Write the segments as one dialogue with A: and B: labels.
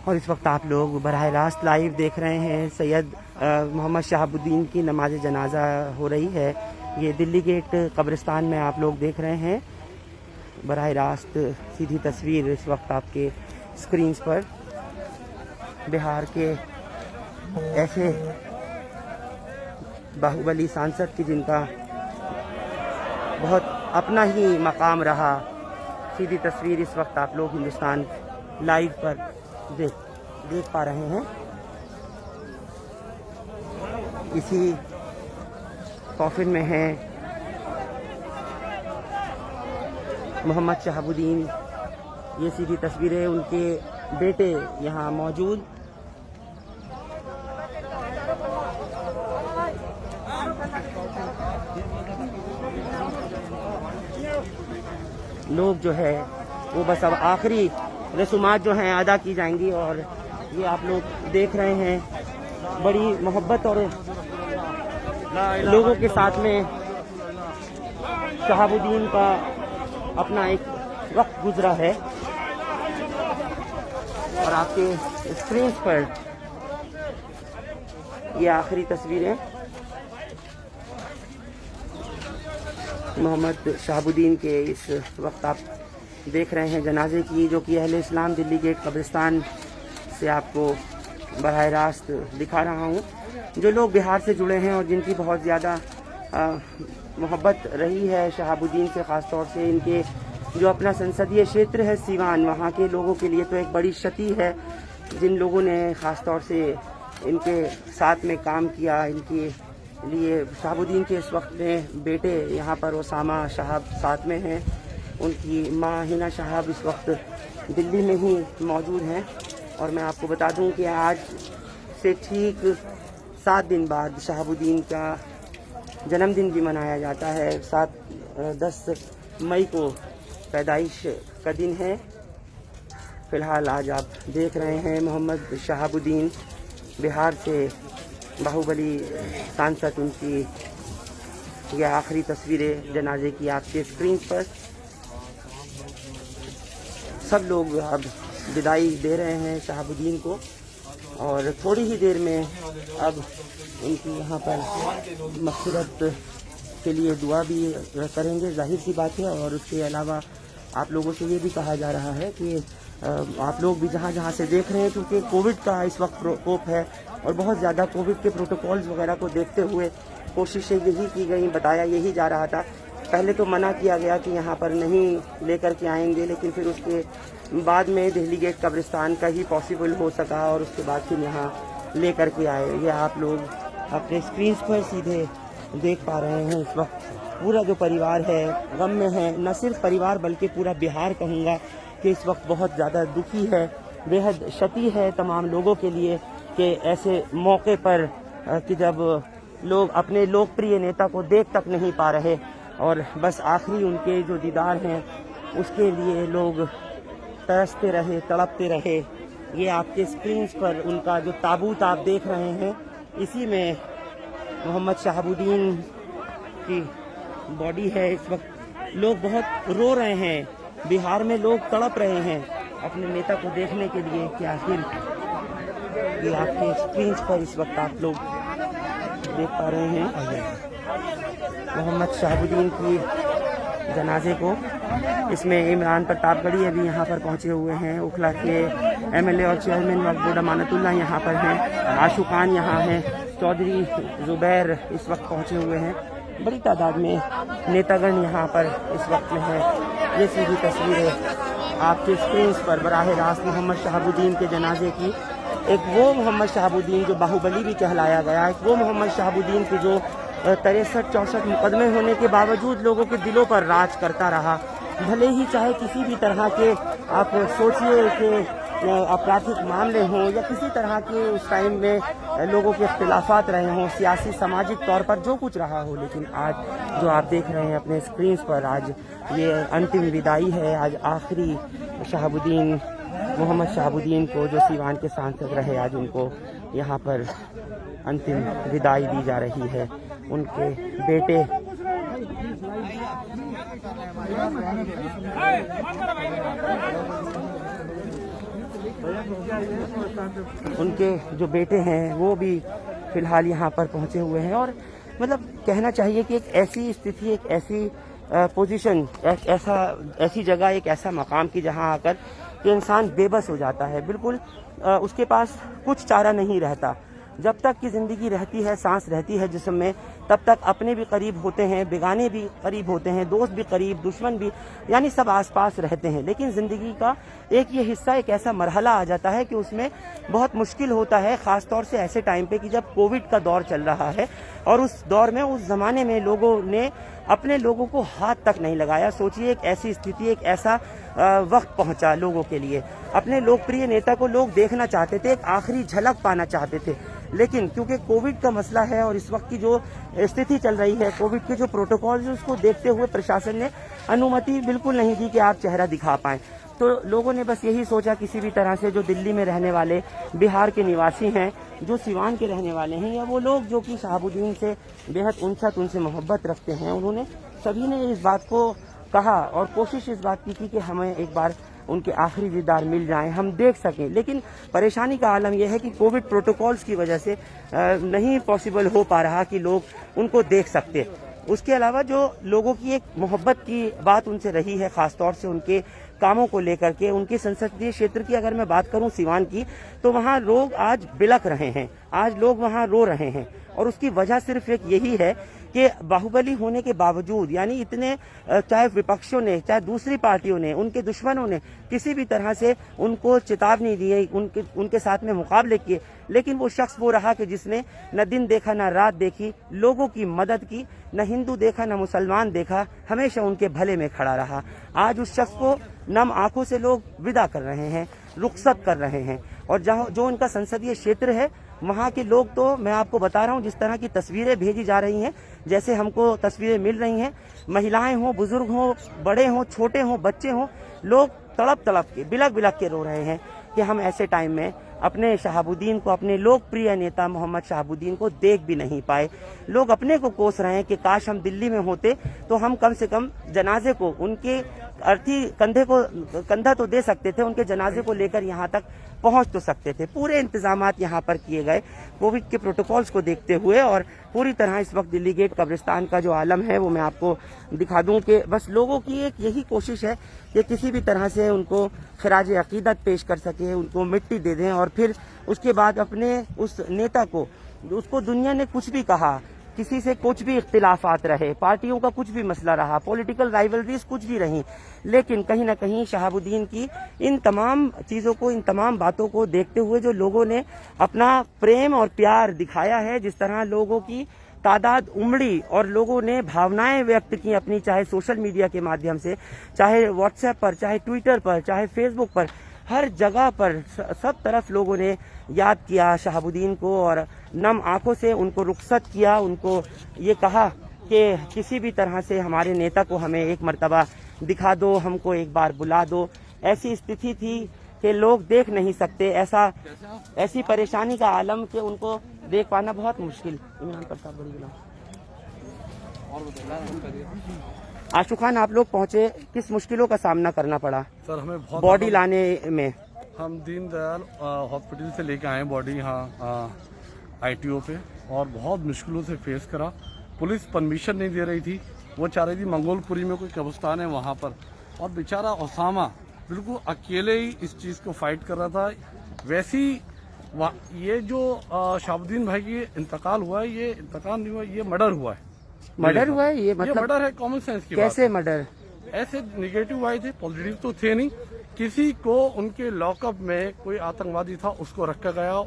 A: और इस वक्त आप लोग बराह रास्त लाइव देख रहे हैं सैयद मोहम्मद शहाबुद्दीन की नमाज जनाजा हो रही है। ये दिल्ली गेट कब्रिस्तान में आप लोग देख रहे हैं बराह रास्त सीधी तस्वीर इस वक्त आपके स्क्रीन पर। बिहार के ऐसे बाहुबली सांसद की जिनका बहुत अपना ही मकाम रहा, सीधी तस्वीर इस वक्त आप लोग हिंदुस्तान लाइव पर देख पा रहे हैं। इसी कॉफिन में है मोहम्मद शहाबुद्दीन। ये सीधी तस्वीरें उनके बेटे यहाँ मौजूद। लोग जो है वो बस अब आखिरी रसूमात जो हैं अदा की जाएंगी और ये आप लोग देख रहे हैं बड़ी मोहब्बत और लोगों के साथ में शहाबुद्दीन का अपना एक वक्त गुजरा है। और आपके स्क्रीन पर ये आखिरी तस्वीरें मोहम्मद शहाबुद्दीन के इस वक्त आप देख रहे हैं जनाजे की, जो कि अहले इस्लाम दिल्ली गेट कब्रिस्तान से आपको बराह रास्त दिखा रहा हूँ। जो लोग बिहार से जुड़े हैं और जिनकी बहुत ज़्यादा मोहब्बत रही है शहाबुद्दीन से, ख़ास तौर से इनके जो अपना संसदीय क्षेत्र है सीवान, वहाँ के लोगों के लिए तो एक बड़ी क्षति है। जिन लोगों ने ख़ास तौर से इनके साथ में काम किया, इनके लिए शहाबुद्दीन के इस वक्त में बेटे यहाँ पर ओसामा शहाब साथ में हैं, उनकी माँ हिना शहाब इस वक्त दिल्ली में ही मौजूद हैं। और मैं आपको बता दूं कि आज से ठीक 7 दिन बाद शहाबुद्दीन का जन्मदिन भी मनाया जाता है। 10 मई को पैदाइश का दिन है। फ़िलहाल आज आप देख रहे हैं मोहम्मद शहाबुद्दीन बिहार से बाहुबली सांसद, उनकी ये आखिरी तस्वीरें जनाजे की आपके स्क्रीन पर। सब लोग अब विदाई दे रहे हैं शहाबुद्दीन को और थोड़ी ही देर में अब उनकी यहाँ पर मग़फ़िरत के लिए दुआ भी करेंगे, जाहिर सी बात है। और उसके अलावा आप लोगों से ये भी कहा जा रहा है कि आप लोग भी जहाँ जहाँ से देख रहे हैं, क्योंकि कोविड का इस वक्त प्रकोप है और बहुत ज़्यादा कोविड के प्रोटोकॉल्स वगैरह को देखते हुए कोशिशें यही की गई, बताया यही जा रहा था। पहले तो मना किया गया कि यहाँ पर नहीं लेकर के आएंगे, लेकिन फिर उसके बाद में दिल्ली गेट कब्रिस्तान का ही पॉसिबल हो सका और उसके बाद फिर यहाँ लेकर के आए। ये आप लोग अपने स्क्रीन पर सीधे देख पा रहे हैं। इस वक्त पूरा जो परिवार है गम में है, न सिर्फ परिवार बल्कि पूरा बिहार कहूँगा कि इस वक्त बहुत ज़्यादा दुखी है। बेहद क्षति है तमाम लोगों के लिए कि ऐसे मौके पर कि जब लोग अपने लोकप्रिय नेता को देख तक नहीं पा रहे और बस आखिरी उनके जो दीदार हैं उसके लिए लोग तरसते रहे, तड़पते रहे। ये आपके स्क्रीन पर उनका जो ताबूत आप देख रहे हैं, इसी में मोहम्मद शहाबुद्दीन की बॉडी है। इस वक्त लोग बहुत रो रहे हैं, बिहार में लोग तड़प रहे हैं अपने नेता को देखने के लिए कि आखिर। ये आपके स्क्रीन पर इस वक्त आप लोग देख पा रहे हैं मोहम्मद शहाबुद्दीन की जनाजे को। इसमें इमरान प्रतापगढ़ी अभी यहाँ पर पहुँचे हुए हैं, उखला के एमएलए और चेयरमैन वक्फ बोर्ड अमानतुल्लाह यहाँ पर हैं, आशू खान यहाँ हैं, चौधरी जुबैर इस वक्त पहुँचे हुए हैं। बड़ी तादाद में नेतागण यहाँ पर इस वक्त में है। ये सीधी तस्वीरें आपके स्क्रीन पर बराह रास्त मोहम्मद शहाबुद्दीन के जनाजे की। एक वो मोहम्मद शहाबुद्दीन जो बाहुबली भी कहलाया गया, एक वो मोहम्मद शहाबुद्दीन की जो 63-64 मुकदमे होने के बावजूद लोगों के दिलों पर राज करता रहा। भले ही चाहे किसी भी तरह के आप सोचिए कि आपराधिक मामले हों या किसी तरह के उस टाइम में लोगों के इख्तिलाफात रहे हों, सियासी सामाजिक तौर पर जो कुछ रहा हो, लेकिन आज जो आप देख रहे हैं अपने स्क्रीन पर, आज ये अंतिम विदाई है। आज आखिरी शहाबुद्दीन मोहम्मद शहाबुद्दीन को जो सीवान के सांसद रहे, आज उनको यहाँ पर अंतिम विदाई दी जा रही है। उनके बेटे उनके जो बेटे हैं वो भी फिलहाल यहाँ पर पहुँचे हुए हैं। और मतलब कहना चाहिए कि एक ऐसी स्थिति, एक ऐसी पोजीशन, ऐसी जगह, एक ऐसा मकाम की जहाँ आकर कि इंसान बेबस हो जाता है, बिल्कुल उसके पास कुछ चारा नहीं रहता। जब तक की ज़िंदगी रहती है, सांस रहती है जिस्म में, तब तक अपने भी करीब होते हैं, बेगाने भी करीब होते हैं, दोस्त भी करीब, दुश्मन भी, यानी सब आसपास रहते हैं। लेकिन ज़िंदगी का एक ये हिस्सा, एक ऐसा मरहला आ जाता है कि उसमें बहुत मुश्किल होता है, ख़ास तौर से ऐसे टाइम पे कि जब कोविड का दौर चल रहा है। और उस दौर में, उस ज़माने में लोगों ने अपने लोगों को हाथ तक नहीं लगाया। सोचिए, एक ऐसी स्थिति, एक ऐसा वक्त पहुंचा लोगों के लिए। अपने लोकप्रिय नेता को लोग देखना चाहते थे, एक आखिरी झलक पाना चाहते थे, लेकिन क्योंकि कोविड का मसला है और इस वक्त की जो स्थिति चल रही है, कोविड के जो प्रोटोकॉल है, उसको देखते हुए प्रशासन ने अनुमति बिल्कुल नहीं दी कि आप चेहरा दिखा पाएं। तो लोगों ने बस यही सोचा, किसी भी तरह से जो दिल्ली में रहने वाले बिहार के निवासी हैं, जो सिवान के रहने वाले हैं, या वो लोग जो कि शहाबुद्दीन से बेहद उनसत, उनसे मोहब्बत रखते हैं, उन्होंने सभी ने इस बात को कहा और कोशिश इस बात की कि हमें एक बार उनके आखिरी दीदार मिल जाएं, हम देख सकें। लेकिन परेशानी का आलम यह है कि कोविड प्रोटोकॉल्स की वजह से नहीं पॉसिबल हो पा रहा कि लोग उनको देख सकते। उसके अलावा जो लोगों की एक मोहब्बत की बात उनसे रही है, खास तौर से उनके कामों को लेकर के, उनके संसदीय क्षेत्र की अगर मैं बात करूं सिवान की, तो वहां लोग आज बिलख रहे हैं, आज लोग वहां रो रहे हैं। और उसकी वजह सिर्फ एक यही है कि बाहुबली होने के बावजूद, यानी इतने, चाहे विपक्षों ने, चाहे दूसरी पार्टियों ने, उनके दुश्मनों ने किसी भी तरह से उनको चेतावनी दी, उनके साथ में मुकाबले किए, लेकिन वो शख्स वो रहा कि जिसने न दिन देखा, न रात देखी, लोगों की मदद की, न हिंदू देखा, न मुसलमान देखा, हमेशा उनके भले में खड़ा रहा। आज उस शख्स को नम आंखों से लोग विदा कर रहे हैं, रुखसत कर रहे हैं। और जहाँ जो उनका संसदीय क्षेत्र है, वहाँ के लोग, तो मैं आपको बता रहा हूँ, जिस तरह की तस्वीरें भेजी जा रही हैं, जैसे हमको तस्वीरें मिल रही हैं, महिलाएं हों, बुजुर्ग हों, बड़े हों, छोटे हों, बच्चे हों, लोग तड़प तड़प के, बिलख बिलख के रो रहे हैं कि हम ऐसे टाइम में अपने शहाबुद्दीन को, अपने लोकप्रिय नेता मोहम्मद शहाबुद्दीन को देख भी नहीं पाए। लोग अपने को कोस रहे हैं कि काश हम दिल्ली में होते तो हम कम से कम जनाजे को, उनके अर्थी कंधा तो दे सकते थे, उनके जनाजे को लेकर यहाँ तक पहुँच तो सकते थे। पूरे इंतजामात यहाँ पर किए गए कोविड के प्रोटोकॉल्स को देखते हुए, और पूरी तरह इस वक्त दिल्ली गेट कब्रिस्तान का जो आलम है वो मैं आपको दिखा दूं कि बस लोगों की एक यही कोशिश है कि किसी भी तरह से उनको खराज अकीदत पेश कर सके, उनको मिट्टी दे दें, और फिर उसके बाद अपने उस नेता को, उसको दुनिया ने कुछ भी कहा, किसी से कुछ भी इख्तिलाफात रहे, पार्टियों का कुछ भी मसला रहा, पॉलिटिकल राइवलरीज कुछ भी रही, लेकिन कहीं ना कहीं शहाबुद्दीन की इन तमाम चीज़ों को, इन तमाम बातों को देखते हुए जो लोगों ने अपना प्रेम और प्यार दिखाया है, जिस तरह लोगों की तादाद उमड़ी और लोगों ने भावनाएं व्यक्त की अपनी, चाहे सोशल मीडिया के माध्यम से, चाहे व्हाट्सएप पर, चाहे ट्विटर पर, चाहे फेसबुक पर, हर जगह पर सब तरफ लोगों ने याद किया शहाबुद्दीन को और नम आंखों से उनको रुखसत किया, उनको ये कहा कि किसी भी तरह से हमारे नेता को हमें एक मर्तबा दिखा दो, हमको एक बार बुला दो। ऐसी स्थिति थी कि लोग देख नहीं सकते, ऐसी परेशानी का आलम कि उनको देख पाना बहुत मुश्किल। इमरान प्रताप बड़ी गुलाम। आशु खान, आप लोग पहुंचे, किस मुश्किलों का सामना करना पड़ा
B: सर? हमें बहुत
A: बॉडी लाने में।
B: हम दीनदयाल हॉस्पिटल से लेके आए बॉडी यहाँ ITO पे, और बहुत मुश्किलों से फेस करा। पुलिस परमिशन नहीं दे रही थी, वो चाह रही थी मंगोलपुरी में कोई कब्रिस्तान है वहाँ पर, और बेचारा ओसामा बिल्कुल अकेले ही इस चीज़ को फाइट कर रहा था। वैसी ये जो शहाबुद्दीन भाई की इंतकाल हुआ है, ये इंतकाल नहीं हुआ, ये मर्डर हुआ है।
A: मर्डर हुआ है? ये मतलब
B: मर्डर है, कॉमन सेंस की
A: कैसे मर्डर?
B: ऐसे निगेटिव आए थे, पॉजिटिव तो थे नहीं। किसी को उनके लॉकअप में कोई आतंकवादी था, उसको रखा गया,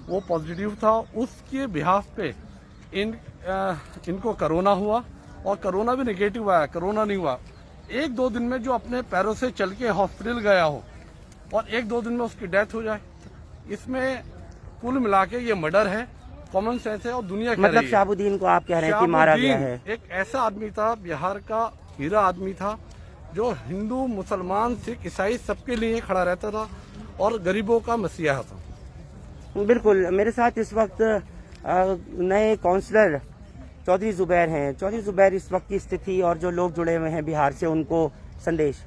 B: वो पॉजिटिव था, उसके बिहाफ पे इनको कोरोना हुआ, और कोरोना भी निगेटिव आया, कोरोना नहीं हुआ। 1-2 दिन में जो अपने पैरों से चल के हॉस्पिटल गया हो और 1-2 दिन में उसकी डेथ हो जाए, इसमें कुल मिला के ये मर्डर है, कॉमन सेंस है। और दुनिया
A: मतलब शहाबुद्दीन को आप कह रहे हैं कि मारा गया है?
B: एक ऐसा आदमी था, बिहार का हीरा आदमी था, जो हिंदू, मुसलमान, सिख, ईसाई सबके लिए खड़ा रहता था और गरीबों का मसीहा था।
A: बिल्कुल। मेरे साथ इस वक्त नए काउंसलर चौधरी जुबैर हैं। चौधरी जुबैर, इस वक्त की स्थिति और जो लोग जुड़े हुए हैं बिहार से, उनको संदेश।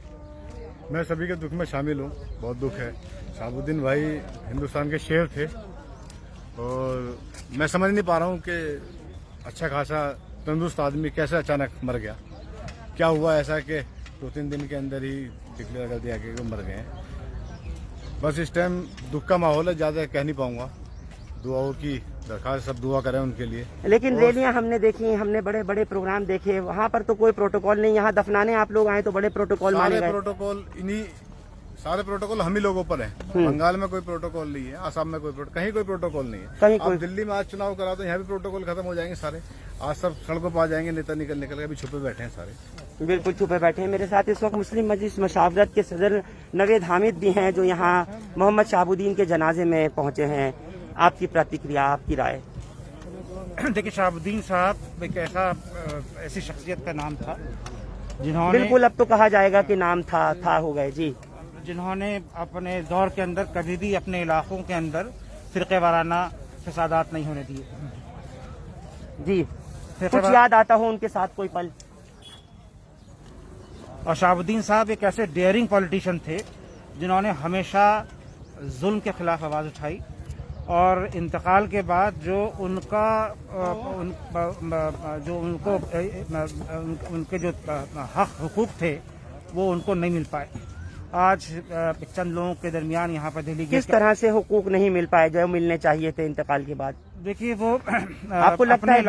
C: मैं सभी के दुख में शामिल हूँ, बहुत दुख है। शहाबुद्दीन भाई हिंदुस्तान के शेर थे और मैं समझ नहीं पा रहा हूँ कि अच्छा खासा तंदुरुस्त आदमी कैसे अचानक मर गया। क्या हुआ ऐसा कि 2-3 दिन के अंदर ही डिक्लेयर कर दिया कि वो मर गए हैं। बस इस टाइम दुख का माहौल है, ज़्यादा कह नहीं पाऊंगा। दुआओं की दरखास्त, सब दुआ करें उनके लिए।
A: लेकिन रैलियां हमने देखी, हमने बड़े बड़े प्रोग्राम देखे, वहाँ पर तो कोई प्रोटोकॉल नहीं। यहाँ दफनाने आप लोग आए तो बड़े प्रोटोकॉल माने गए।
C: प्रोटोकॉल सारे प्रोटोकॉल हम ही लोगों पर है। बंगाल में कोई प्रोटोकॉल नहीं है, आसाम में कहीं कोई प्रोटोकॉल नहीं है। आप दिल्ली में आज चुनाव करा तो यहाँ भी प्रोटोकॉल खत्म हो जाएंगे सारे। आज सब सड़कों पर आ जाएंगे, नेता निकल के अभी छुपे बैठे हैं सारे।
A: बिल्कुल छुपे बैठे हैं। मेरे साथ इस वक्त मुस्लिम मजलिस मशावरत के सदर नवेद हामिद भी हैं, जो यहाँ मोहम्मद शहाबुद्दीन के जनाजे में पहुंचे हैं। आपकी प्रतिक्रिया, आपकी राय?
D: देखिए, शहाबुद्दीन साहब एक ऐसी शख्सियत का नाम था जिन्होंने,
A: बिल्कुल अब तो कहा जाएगा कि नाम था हो गए जी,
D: जिन्होंने अपने दौर के अंदर कभी भी अपने इलाकों के अंदर फिरके वाराना फसादात नहीं होने दिए
A: जी। कुछ याद आता हो उनके साथ कोई पल?
D: और शहाबुद्दीन साहब एक ऐसे डेयरिंग पॉलिटिशियन थे जिन्होंने हमेशा जुल्म के खिलाफ आवाज उठाई और इंतकाल के बाद जो उनके जो हक हुकूक थे वो उनको नहीं मिल पाए। आज चंद लोगों के दरमियान यहाँ पर दिल्ली
A: किस तरह से हुकूक नहीं मिल पाए जो मिलने चाहिए थे इंतकाल के बाद?
D: देखिए, वो
A: आपको लगता है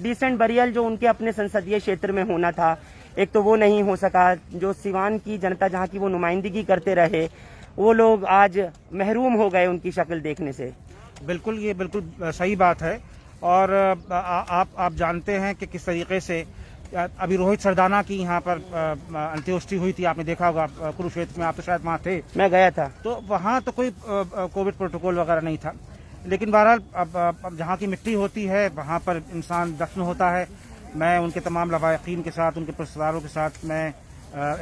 A: डिसेंट बरियल जो उनके अपने संसदीय क्षेत्र में होना था, एक तो वो नहीं हो सका। जो सिवान की जनता जहाँ की वो नुमाइंदगी करते रहे, वो लोग आज महरूम हो गए उनकी शक्ल देखने से।
D: बिल्कुल, ये बिल्कुल सही बात है। और आप जानते हैं कि किस तरीके से अभी रोहित सरदाना की यहाँ पर अंत्येष्टि हुई थी, आपने देखा होगा कुरुक्षेत्र में, आप तो शायद वहाँ थे।
A: मैं गया था।
D: तो वहाँ तो कोई कोविड प्रोटोकॉल वगैरह नहीं था, लेकिन बहरहाल अब जहाँ की मिट्टी होती है वहाँ पर इंसान दफन होता है। मैं उनके तमाम लवाहिकीन के साथ, उनके रिश्तेदारों के साथ मैं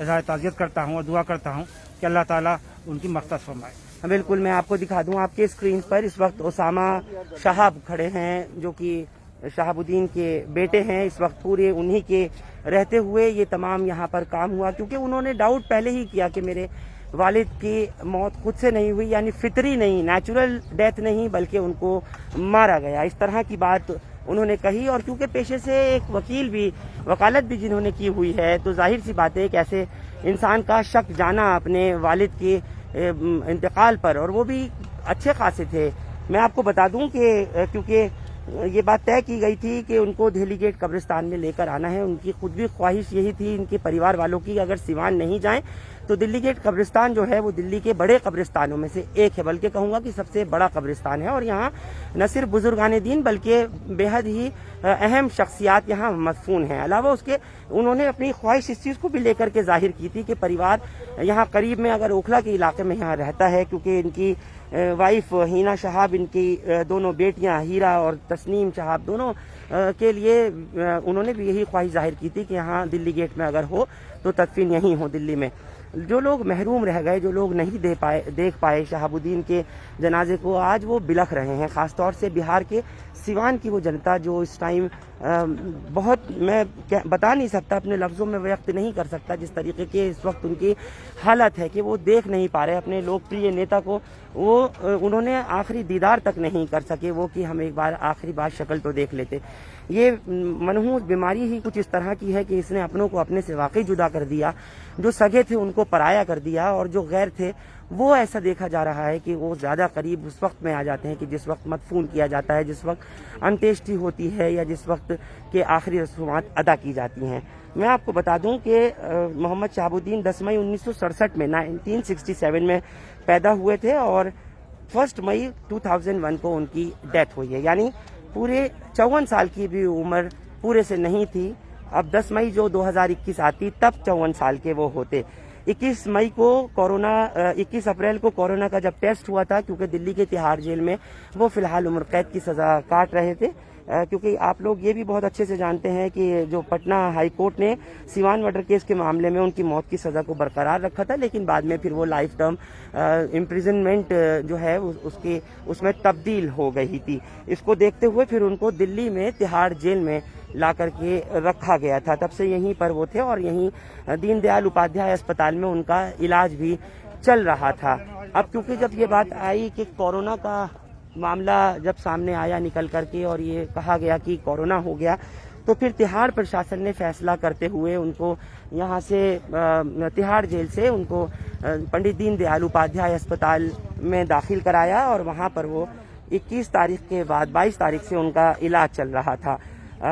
D: इज़हार ताज़ियत करता हूँ और दुआ करता हूँ कि अल्लाह ताला उनकी मग़फ़िरत फरमाए।
A: बिल्कुल, मैं आपको दिखा दूं, आपके स्क्रीन पर इस वक्त ओसामा शहाब खड़े हैं, जो कि शहाबुद्दीन के बेटे हैं। इस वक्त पूरे उन्हीं के रहते हुए ये तमाम यहाँ पर काम हुआ, क्योंकि उन्होंने डाउट पहले ही किया कि मेरे वालिद की मौत खुद से नहीं हुई, यानी फितरी नहीं, नेचुरल डेथ नहीं, बल्कि उनको मारा गया। इस तरह की बात उन्होंने कही। और क्योंकि पेशे से एक वकील भी, वकालत भी जिन्होंने की हुई है, तो जाहिर सी बात है कि ऐसे इंसान का शक जाना अपने वालिद के इंतकाल पर, और वो भी अच्छे खासे थे। मैं आपको बता दूं कि क्योंकि ये बात तय की गई थी कि उनको दिल्ली गेट कब्रिस्तान में लेकर आना है, उनकी खुद भी ख्वाहिश यही थी, इनके परिवार वालों की, अगर सिवान नहीं जाएं तो दिल्ली गेट कब्रिस्तान जो है वो दिल्ली के बड़े कब्रिस्तानों में से एक है, बल्कि कहूँगा कि सबसे बड़ा कब्रिस्तान है। और यहाँ न सिर्फ बुजुर्गान दीन बल्कि बेहद ही अहम शख्सियात यहाँ मदफून हैं। अलावा उसके उन्होंने अपनी ख्वाहिश इस चीज़ को भी लेकर के जाहिर की थी कि परिवार यहाँ करीब में, अगर ओखला के इलाके में यहाँ रहता है, क्योंकि इनकी वाइफ हिना शहाब, इनकी दोनों बेटियां हीरा और तस्नीम शहाब, दोनों के लिए उन्होंने भी यही ख्वाहिश जाहिर की थी कि यहाँ दिल्ली गेट में अगर हो तो तदफीन यहीं हो दिल्ली में। जो लोग महरूम रह गए, जो लोग नहीं देख पाए शहाबुद्दीन के जनाजे को, आज वो बिलख रहे हैं। ख़ासतौर से बिहार के सिवान की वो जनता जो इस टाइम बहुत, मैं बता नहीं सकता, अपने लफ्ज़ों में व्यक्त नहीं कर सकता जिस तरीके के इस वक्त उनकी हालत है कि वो देख नहीं पा रहे अपने लोकप्रिय नेता को। वो उन्होंने आखिरी दीदार तक नहीं कर सके वो, कि हम एक बार आखिरी बार शक्ल तो देख लेते। ये मनहूस बीमारी ही कुछ इस तरह की है कि इसने अपनों को अपने से वाकई जुदा कर दिया, जो सगे थे उनको पराया कर दिया, और जो गैर थे वो ऐसा देखा जा रहा है कि वो ज़्यादा करीब उस वक्त में आ जाते हैं कि जिस वक्त मदफून किया जाता है, जिस वक्त अंत्येष्टि होती है, या जिस वक्त के आखिरी रसूमात अदा की जाती हैं। मैं आपको बता दूं कि मोहम्मद शहाबुद्दीन 10 मई 1967 में 1967 में पैदा हुए थे, और 1 मई 2001 को उनकी डेथ हुई है। यानी पूरे 54 साल की भी उम्र पूरे से नहीं थी। अब 10 मई जो 2021 आती, तब 54 साल के वो होते। 21 मई को 21 अप्रैल को कोरोना का जब टेस्ट हुआ था, क्योंकि दिल्ली के तिहाड़ जेल में वो फिलहाल उम्र कैद की सजा काट रहे थे, क्योंकि आप लोग ये भी बहुत अच्छे से जानते हैं कि जो पटना हाई कोर्ट ने सिवान मर्डर केस के मामले में उनकी मौत की सज़ा को बरकरार रखा था, लेकिन बाद में फिर वो लाइफ टर्म इम्प्रिजनमेंट जो है उसमें तब्दील हो गई थी। इसको देखते हुए फिर उनको दिल्ली में तिहाड़ जेल में ला करके रखा गया था। तब से यहीं पर वो थे, और यहीं दीनदयाल उपाध्याय अस्पताल में उनका इलाज भी चल रहा था। अब क्योंकि जब ये बात आई कि कोरोना का मामला जब सामने आया निकल करके और ये कहा गया कि कोरोना हो गया, तो फिर तिहाड़ प्रशासन ने फैसला करते हुए उनको यहाँ से तिहाड़ जेल से उनको पंडित दीनदयाल उपाध्याय अस्पताल में दाखिल कराया और वहाँ पर वो 21 तारीख के बाद 22 तारीख से उनका इलाज चल रहा था।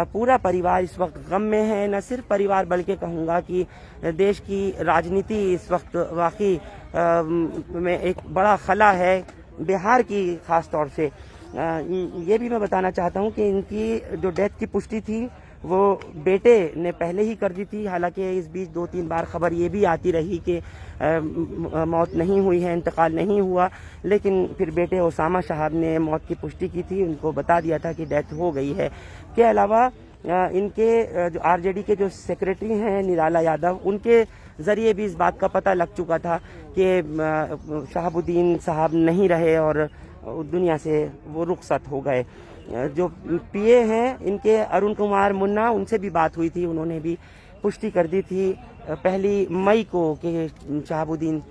A: पूरा परिवार इस वक्त गम में है, न सिर्फ परिवार बल्कि कहूँगा कि देश की राजनीति इस वक्त वाकई में एक बड़ा खला है, बिहार की खास तौर से। ये भी मैं बताना चाहता हूँ कि इनकी जो डेथ की पुष्टि थी वो बेटे ने पहले ही कर दी थी। हालांकि इस बीच 2-3 बार खबर ये भी आती रही कि मौत नहीं हुई है, इंतकाल नहीं हुआ, लेकिन फिर बेटे ओसामा साहब ने मौत की पुष्टि की थी, उनको बता दिया था कि डेथ हो गई है। के अलावा इनके जो आरजेडी के जो सेक्रेटरी हैं निराला यादव, उनके जरिए भी इस बात का पता लग चुका था कि शहाबुद्दीन साहब नहीं रहे और दुनिया से वो रुखसत हो गए। जो पीए हैं इनके अरुण कुमार मुन्ना, उनसे भी बात हुई थी, उन्होंने भी पुष्टि कर दी थी 1 मई को कि शहाबुद्दीन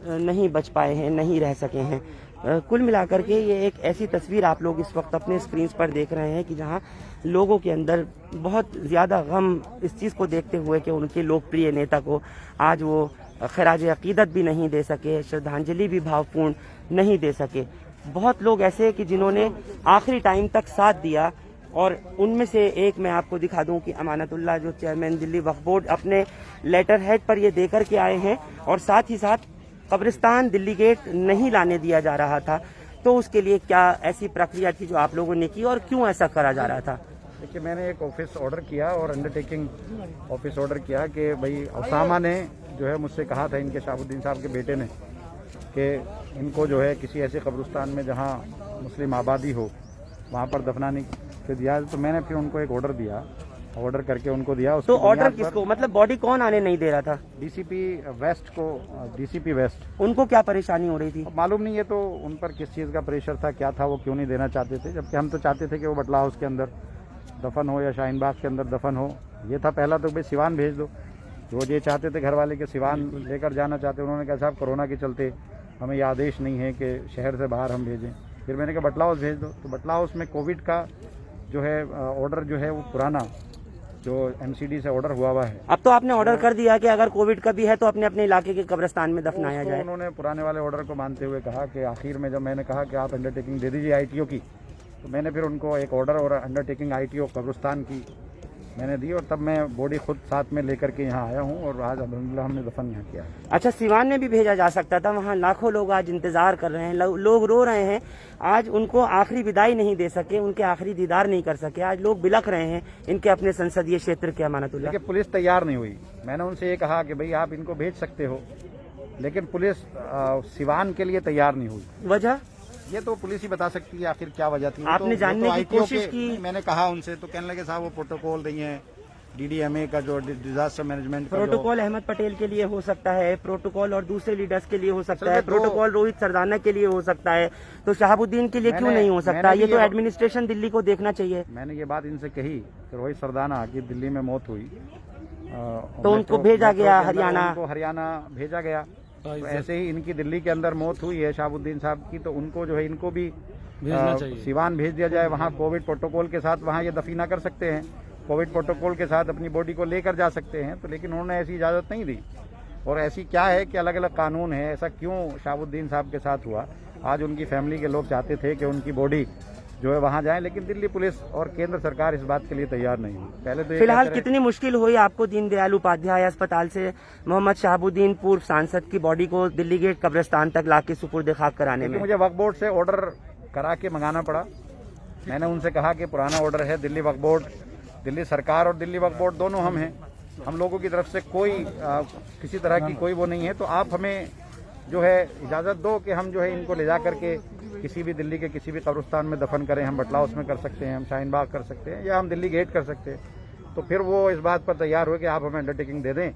A: नहीं बच पाए हैं, नहीं रह सके हैं। कुल मिलाकर के ये एक ऐसी तस्वीर आप लोग इस वक्त अपने स्क्रीन पर देख रहे हैं कि जहां लोगों के अंदर बहुत ज़्यादा गम इस चीज़ को देखते हुए कि उनके लोकप्रिय नेता को आज वो खराज अकीदत भी नहीं दे सके, श्रद्धांजलि भी भावपूर्ण नहीं दे सके। बहुत लोग ऐसे कि जिन्होंने आखिरी टाइम तक साथ दिया, और उनमें से एक मैं आपको दिखा दूं कि अमानतुल्लाह जो चेयरमैन दिल्ली वक्फ बोर्ड अपने लेटर हेड पर ये देकर के आए हैं, और साथ ही साथ कब्रिस्तान दिल्ली गेट नहीं लाने दिया जा रहा था। तो उसके लिए क्या ऐसी प्रक्रिया थी जो आप लोगों ने की और क्यों ऐसा करा जा रहा था?
C: देखिए, मैंने एक ऑफिस ऑर्डर किया और अंडरटेकिंग ऑफिस ऑर्डर किया कि भाई ओसामा ने जो है मुझसे कहा था, इनके शहाबुद्दीन साहब के बेटे ने, कि इनको जो है किसी ऐसे कब्रिस्तान में जहां मुस्लिम आबादी हो वहां पर दफनाने के दिया। तो मैंने फिर उनको एक ऑर्डर दिया, ऑर्डर करके उनको दिया।
A: तो ऑर्डर किसको, मतलब बॉडी कौन आने नहीं दे रहा था?
C: डीसीपी वेस्ट को, डीसीपी वेस्ट।
A: उनको क्या परेशानी हो रही थी?
C: मालूम नहीं है तो उन पर किस चीज़ का प्रेशर था, क्या था, वो क्यों नहीं देना चाहते थे, जबकि हम तो चाहते थे कि वो बटला हाउस के अंदर दफन हो या शाहीन बाग के अंदर दफन हो। ये था पहला तो भाई सिवान भेज दो, वो ये चाहते थे घर वाले के सिवान लेकर जाना चाहते। उन्होंने कहा साहब कोरोना के चलते हमें ये आदेश नहीं है कि शहर से बाहर हम भेजें। फिर मैंने कहा बटला हाउस भेज दो, तो बटला हाउस में कोविड का जो है ऑर्डर जो है वो पुराना जो एमसीडी से ऑर्डर हुआ है।
A: अब तो आपने ऑर्डर कर दिया कि अगर कोविड का भी है तो अपने अपने इलाके के कब्रिस्तान में दफनाया जाए।
C: उन्होंने पुराने वाले ऑर्डर को मानते हुए कहा कि आखिर में जब मैंने कहा कि आप अंडरटेकिंग दे दीजिए आईटीओ की, तो मैंने फिर उनको एक ऑर्डर और अंडरटेकिंग आईटीओ कब्रिस्तान की मैंने दी, और तब मैं बॉडी खुद साथ में लेकर के यहाँ आया हूँ और आज अल्हम्दुलिल्लाह हमने दफन यहाँ किया।
A: अच्छा, सिवान में भी भेजा जा सकता था, वहाँ लाखों लोग आज इंतजार कर रहे हैं, लोग रो रहे हैं, आज उनको आखिरी विदाई नहीं दे सके, उनके आखिरी दीदार नहीं कर सके, आज लोग बिलख रहे हैं इनके अपने संसदीय क्षेत्र के अमानतुल्लाह।
C: देखिए, पुलिस तैयार नहीं हुई। मैंने उनसे ये कहा कि भाई आप इनको भेज सकते हो, लेकिन पुलिस सिवान के लिए तैयार नहीं हुई।
A: वजह
C: ये तो पुलिस ही बता सकती है आखिर क्या वजह थी।
A: आपने जानने की कोशिश की?
C: मैंने कहा उनसे, तो कहने लगे साहब वो प्रोटोकॉल नहीं है, डीडीएमए का जो डिजास्टर मैनेजमेंट का
A: प्रोटोकॉल अहमद पटेल के लिए हो सकता है, प्रोटोकॉल और दूसरे लीडर्स के लिए हो सकता है, प्रोटोकॉल रोहित सरदाना के लिए हो सकता है, तो शहाबुद्दीन के लिए क्यों नहीं हो सकता? ये तो एडमिनिस्ट्रेशन दिल्ली को देखना चाहिए।
C: मैंने ये बात इनसे कही कि रोहित सरदाना की दिल्ली में मौत हुई
A: तो उनको भेजा गया हरियाणा,
C: उनको हरियाणा भेजा गया। तो ऐसे ही इनकी दिल्ली के अंदर मौत हुई है शहाबुद्दीन साहब की, तो उनको जो है इनको भी सिवान भेज दिया जाए, वहाँ कोविड प्रोटोकॉल के साथ वहाँ ये दफीना कर सकते हैं, कोविड प्रोटोकॉल के साथ अपनी बॉडी को लेकर जा सकते हैं। तो लेकिन उन्होंने ऐसी इजाज़त नहीं दी। और ऐसी क्या है कि अलग अलग कानून है, ऐसा क्यों शहाबुद्दीन साहब के साथ हुआ? आज उनकी फैमिली के लोग चाहते थे कि उनकी बॉडी जो है वहां जाए, लेकिन दिल्ली पुलिस और केंद्र सरकार इस बात के लिए तैयार नहीं हुई। पहले तो
A: फिलहाल कितनी मुश्किल हुई आपको दीनदयाल उपाध्याय अस्पताल से मोहम्मद शहाबुद्दीन पूर्व सांसद की बॉडी को दिल्ली गेट कब्रिस्तान तक लाके सुपुर्द खाक कराने में?
C: मुझे वक्फ बोर्ड से ऑर्डर करा के मंगाना पड़ा। मैंने उनसे कहा कि पुराना ऑर्डर है, दिल्ली वक्फ बोर्ड, दिल्ली सरकार और दिल्ली वक्फ बोर्ड दोनों हम हैं, हम लोगों की तरफ से कोई किसी तरह की कोई वो नहीं है, तो आप हमें जो है इजाज़त दो कि हम जो है इनको ले जा करके किसी भी दिल्ली के किसी भी कब्रिस्तान में दफन करें। हम बटला हाउस में कर सकते हैं, हम शाहीन बाग कर सकते हैं, या हम दिल्ली गेट कर सकते हैं। तो फिर वो इस बात पर तैयार हुए कि आप हमें अंडरटेकिंग दे दें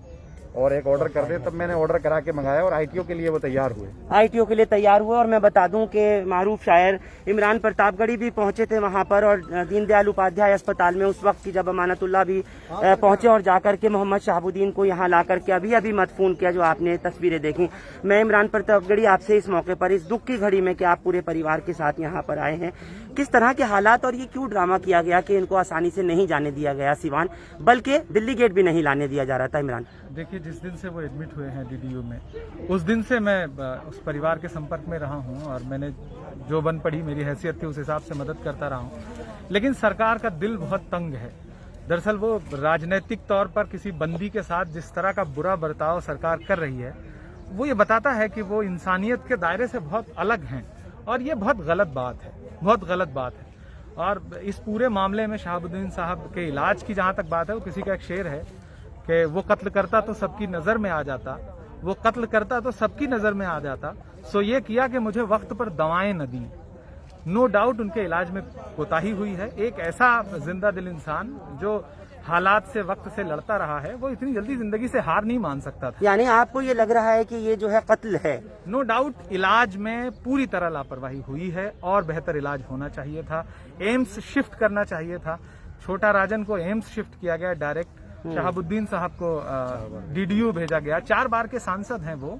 C: और एक ऑर्डर कर दे, तब मैंने ऑर्डर करा के मंगाया और आईटीओ के लिए वो तैयार हुए।
A: आईटीओ के लिए तैयार हुए। और मैं बता दूं कि मारूफ शायर इमरान प्रतापगढ़ी भी पहुंचे थे वहां पर, और दीनदयाल उपाध्याय अस्पताल में उस वक्त की जब अमानतुल्लाह भी पहुंचे और जाकर के मोहम्मद शहाबुद्दीन को यहां ला करके अभी मदफून किया, जो आपने तस्वीरें देखी। मैं इमरान प्रतापगढ़ी आपसे इस मौके पर, इस दुख की घड़ी में कि आप पूरे परिवार के साथ यहाँ पर आए हैं, किस तरह के हालात और ये क्यों ड्रामा किया गया कि इनको आसानी से नहीं जाने दिया गया सिवान, बल्कि दिल्ली गेट भी नहीं लाने दिया जा रहा था? इमरान,
E: देखिए, जिस दिन से वो एडमिट हुए हैं डीडीयू में, उस दिन से मैं उस परिवार के संपर्क में रहा हूं और मैंने जो बन पड़ी मेरी हैसियत थी उस हिसाब से मदद करता रहा हूं। लेकिन सरकार का दिल बहुत तंग है। दरअसल वो राजनीतिक तौर पर किसी बंदी के साथ जिस तरह का बुरा बर्ताव सरकार कर रही है, वो ये बताता है कि वो इंसानियत के दायरे से बहुत अलग हैं, और ये बहुत गलत बात है, बहुत गलत बात है। और इस पूरे मामले में शहाबुद्दीन साहब के इलाज की जहां तक बात है, वो किसी का एक शेर है कि वो कत्ल करता तो सबकी नजर में आ जाता, वो कत्ल करता तो सबकी नजर में आ जाता, सो ये किया कि मुझे वक्त पर दवाएं न दी। नो डाउट उनके इलाज में कोताही हुई है। एक ऐसा जिंदा दिल इंसान जो हालात से, वक्त से लड़ता रहा है, वो इतनी जल्दी जिंदगी से हार नहीं मान सकता था।
A: यानी आपको ये लग रहा है कि ये जो है कत्ल है?
E: नो डाउट इलाज में पूरी तरह लापरवाही हुई है और बेहतर इलाज होना चाहिए था। एम्स शिफ्ट करना चाहिए था। छोटा राजन को एम्स शिफ्ट किया गया डायरेक्ट, शहाबुद्दीन साहब को डीडीयू भेजा गया। 4 बार के सांसद हैं वो,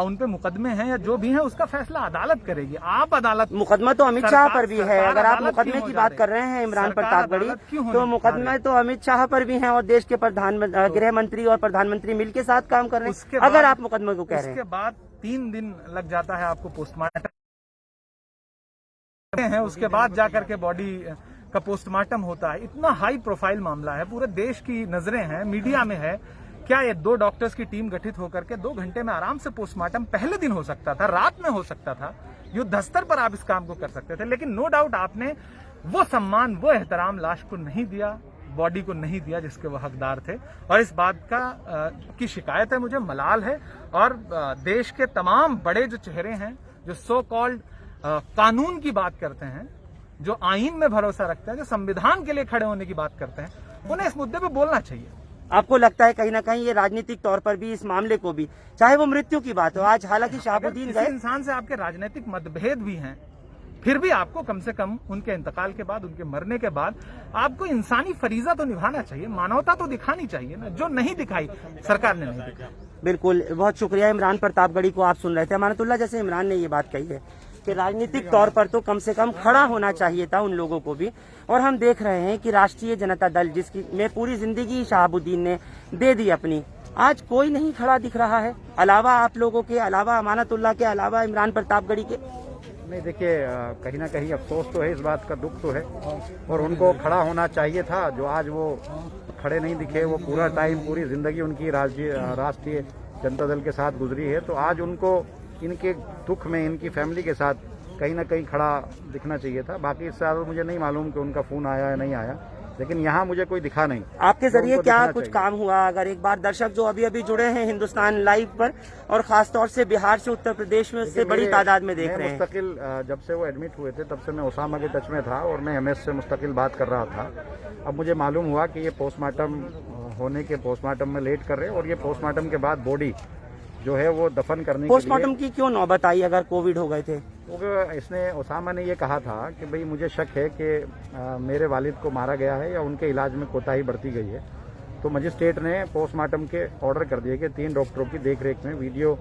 E: उन पे मुकदमे हैं या जो भी हैं, उसका फैसला अदालत करेगी। आप अदालत,
A: मुकदमा तो अमित शाह पर भी है। अगर आप मुकदमे की बात कर रहे हैं इमरान प्रतापगढ़ी, तो मुकदमे तो अमित शाह पर भी हैं और देश के गृह मंत्री और प्रधानमंत्री मिलकर साथ काम कर रहे हैं। अगर आप मुकदमे को कह रहे हैं,
E: उसके बाद 3 दिन लग जाता है आपको पोस्टमार्टम है, उसके बाद जाकर के बॉडी का पोस्टमार्टम होता है। इतना हाई प्रोफाइल मामला है, पूरे देश की नजरें हैं, मीडिया में है। क्या ये 2 डॉक्टर्स की टीम गठित होकर के 2 घंटे में आराम से पोस्टमार्टम पहले दिन हो सकता था, रात में हो सकता था, युद्ध स्तर पर आप इस काम को कर सकते थे। लेकिन नो डाउट आपने वो सम्मान, वो एहतराम लाश को नहीं दिया, बॉडी को नहीं दिया जिसके वो हकदार थे। और इस बात की शिकायत है मुझे, मलाल है। और देश के तमाम बड़े जो चेहरे हैं, जो सो कॉल्ड कानून की बात करते हैं, जो आईन में भरोसा रखते हैं, जो संविधान के लिए खड़े होने की बात करते हैं, उन्हें इस मुद्दे पे बोलना चाहिए।
A: आपको लगता है कहीं ना कहीं ये राजनीतिक तौर पर भी इस मामले को भी, चाहे वो मृत्यु की बात हो, आज हालांकि शहाबुद्दीन
E: किसी इंसान से आपके राजनीतिक मतभेद भी हैं, फिर भी आपको कम से कम उनके इंतकाल के बाद, उनके मरने के बाद, आपको इंसानी फरीजा तो निभाना चाहिए, मानवता तो दिखानी चाहिए ना, जो नहीं दिखाई सरकार ने, नहीं दिखाई।
A: बिल्कुल, बहुत शुक्रिया। इमरान प्रतापगढ़ी को आप सुन रहे थे। अमानतुल्लाह, जैसे इमरान ने ये बात कही है कि राजनीतिक तौर पर तो कम से कम खड़ा होना चाहिए था उन लोगों को भी, और हम देख रहे हैं कि राष्ट्रीय जनता दल, जिसकी में पूरी जिंदगी शहाबुद्दीन ने दे दी अपनी, आज कोई नहीं खड़ा दिख रहा है, अलावा आप लोगों के, अलावा अमानतुल्लाह के, अलावा इमरान प्रतापगढ़ी के।
C: नहीं, देखिए, कहीं ना कहीं अफसोस तो है, इस बात का दुख तो है, और उनको खड़ा होना चाहिए था। जो आज वो खड़े नहीं दिखे, वो पूरा टाइम, पूरी जिंदगी उनकी राष्ट्रीय जनता दल के साथ गुजरी है, तो आज उनको इनके दुख में, इनकी फैमिली के साथ कहीं ना कहीं खड़ा दिखना चाहिए था। बाकी इससे ज़्यादा मुझे नहीं मालूम कि उनका फोन आया या नहीं आया, लेकिन यहाँ मुझे कोई दिखा नहीं।
A: आपके जरिए क्या कुछ काम हुआ? अगर एक बार दर्शक जो अभी अभी जुड़े हैं हिंदुस्तान लाइव पर, और खासतौर से बिहार से, उत्तर प्रदेश में, उससे बड़ी तादाद में देख रहे हैं।
C: मुस्तकिल जब से वो एडमिट हुए थे, तब से मैं ओसामा के टच में था और मैं एमएस से मुस्तकिल बात कर रहा था। अब मुझे मालूम हुआ कि ये पोस्टमार्टम होने के, पोस्टमार्टम में लेट कर रहे हैं, और ये पोस्टमार्टम के बाद बॉडी जो है वो दफन करने
A: पोस्टमार्टम की क्यों नौबत आई अगर कोविड हो गए थे?
C: क्योंकि इसने, ओसामा ने ये कहा था कि भाई मुझे शक है कि मेरे वालिद को मारा गया है या उनके इलाज में कोताही बरती गई है। तो मजिस्ट्रेट ने पोस्टमार्टम के ऑर्डर कर दिए कि 3 डॉक्टरों की देखरेख में, वीडियो